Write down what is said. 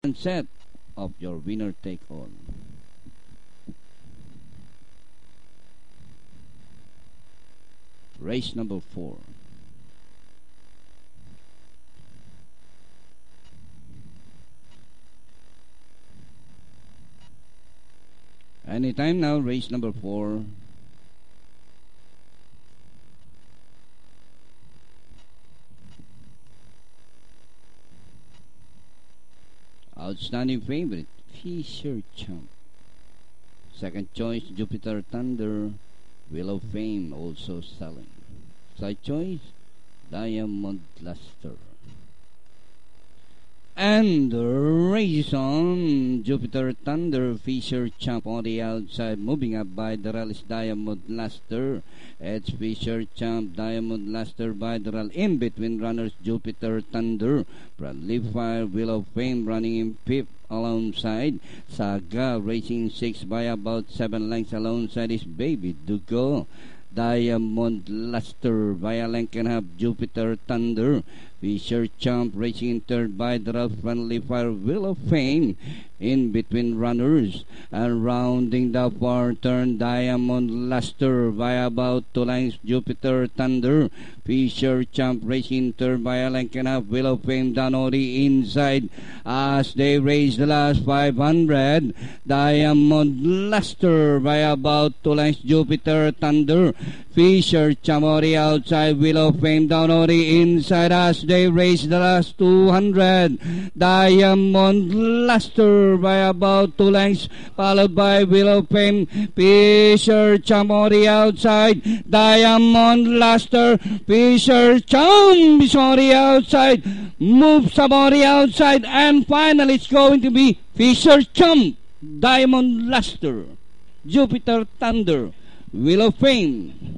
and set of your winner take all. Race number 4. Anytime now, race number 4. Outstanding favorite, Fisher Champ. Second choice, Jupiter Thunder. Wheel of Fame also selling. Side choice, Diamond Luster. And race on. Jupiter Thunder, Fisher Champ on the outside, moving up by Daryl is Diamond Luster. It's Fisher Champ, Diamond Luster by Daryl. In between runners, Jupiter Thunder. Bradley Fire, Wheel of Fame running in fifth alongside. Saga racing 6 by about 7 lengths alongside is Baby Dugo. Diamond Luster by a length and a half, Jupiter Thunder. Fisher Champ racing in third by the Friendly Fire, Wheel of Fame in between runners. And rounding the far turn, Diamond Luster by about 2 lengths, Jupiter Thunder. Fisher Champ racing third by a length and a half, Wheel of Fame down on the inside as they race the last 500. Diamond Luster by about 2 lengths, Jupiter Thunder. Fisher Champ on the outside, Wheel of Fame down on the inside as they race the last 200. Diamond Luster by about 2 lengths, followed by Wheel of Fame. Fisher Champ on the outside. Diamond Luster. Fisher Champ is on the outside. Moves up on the outside. And finally it's going to be Fisher Champ, Diamond Luster, Jupiter Thunder, Wheel of Fame.